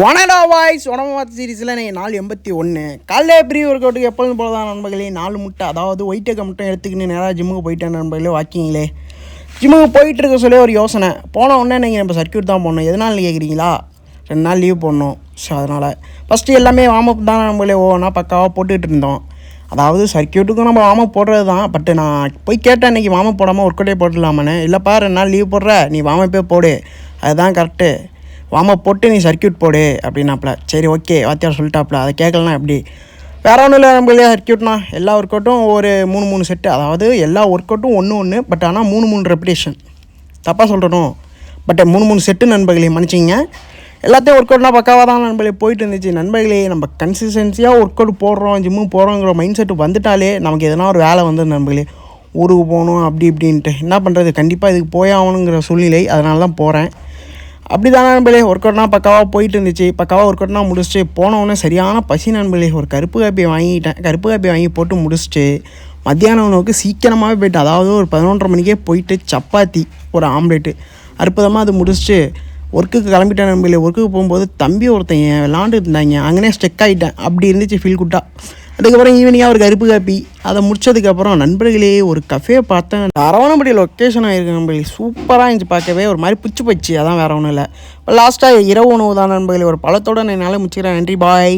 வணடா voice உடம்பு சீரீஸில் நீங்கள் 481 காலையில் ப்ரீ ஒர்க் அவுட்டுக்கு எப்பொழுதும் போல தான் நண்பர்களே 4 முட்டை அதாவது ஒயிட் எக்கை மட்டும் எடுத்துக்கின்னு நேராக ஜிம்முக்கு போயிட்டேன் நண்பர்களே. வாக்கிங்களே ஜிம்முக்கு போயிட்டு இருக்க சொல்லி ஒரு யோசனை போன உடனே நீங்கள் நம்ம சர்க்யூட் தான் போடணும். எதனால் கேட்குறீங்களா? 2 நாள் லீவ் போடணும். ஸோ அதனால் ஃபஸ்ட்டு எல்லாமே வார்மப் தான் நம்மளே ஒவ்வொன்றா பக்காவாக போட்டுக்கிட்டு இருந்தோம். அதாவது சர்க்யூட்டுக்கும் நம்ம வார்மப் போடுறது தான். பட்டு நான் போய் கேட்டேன் இன்றைக்கி வார்மப் போடாமல் ஒர்க் அவுட்டே போட்டுடலாமான்னு. இல்லைப்பா 2 நாள் லீவ் போடுற, நீ வார்மப்பே போடு, அதுதான் கரெக்டு. வார்மப் போட்டு நீ சர்க்யூட் போடு அப்படின்னாப்புல. சரி ஓகே வாத்தியார் சொல்லிட்டாப்புல. அதை கேட்கலாம் எப்படி? வேறு ஒன்றும் இல்லை நம்மளே சர்க்யூட்னா எல்லா ஒர்க் அவுட்டும் ஒரு 3 செட்டு, அதாவது எல்லா ஒர்க் அவுட்டும் ஒன்று பட் ஆனால் 3 ரெப்பிடேஷன். தப்பாக சொல்கிறணும், பட் 3 செட்டு நண்பர்களே, மன்னிச்சிங்க. எல்லாத்தையும் ஒர்க் அவுட்னா பக்காவாக தான் நண்பர்களே போயிட்டு இருந்துச்சு. நண்பர்களே நம்ம கன்சிஸ்டன்சியாக ஒர்க் அவுட் போடுறோம், ஜிம்மு போகிறோங்கிற மைண்ட் செட்டு வந்துட்டாலே நமக்கு எதனா ஒரு வேலை வந்து நண்பர்களே ஊருக்கு போகணும் அப்படி இப்படின்ட்டு என்ன பண்ணுறது, கண்டிப்பாக இதுக்கு போய் ஆகணுங்கிற சூழ்நிலை. அதனால தான் போகிறேன். அப்படி தானே நண்பர்களே ஒர்க் அவுட்னா பக்காவாக போயிட்டு இருந்துச்சு. பக்காவாக ஒர்க் அவுட்னா முடிச்சுட்டு போனவுடனே சரியான பசி நண்பர்களே. ஒரு கருப்பு காப்பியை வாங்கிட்டேன். கருப்பு காப்பியை வாங்கி போட்டு முடிச்சுட்டு மத்தியானம் உணவுக்கு சீக்கிரமாகவே போய்ட்டு, அதாவது ஒரு 11:30 மணிக்கே போயிட்டு சப்பாத்தி ஒரு ஆம்லேட்டு அற்புதமாக அது முடிச்சுட்டு ஒர்க்குக்கு கிளம்பிட்டேன் நண்பர்களே. ஒர்க்குக்கு போகும்போது தம்பி ஒருத்தன் விளாண்டுட்டு இருந்தாங்க, அங்கனே ஸ்டெக் ஆகிட்டேன். அப்படி இருந்துச்சு ஃபீல் குட்டாக. அதுக்கப்புறம் ஈவினிங்காக ஒரு கருப்பு காப்பி அதை முடிச்சதுக்கப்புறம் நண்பர்களே ஒரு கஃபே பார்த்தேன். அரவணப்படி லொக்கேஷன் ஆகிருக்கு நண்பர்களே. சூப்பராக இருந்துச்சு பார்க்கவே, ஒரு மாதிரி பிடிச்சி போச்சு. அதான் வேறு ஒன்றும் இல்லை. இப்போ லாஸ்ட்டாக இரவு உணவு தான் நண்பர்களே. ஒரு பழத்தோடு என்னால் முடிச்சுக்கிறேன். நன்றி, பாய்.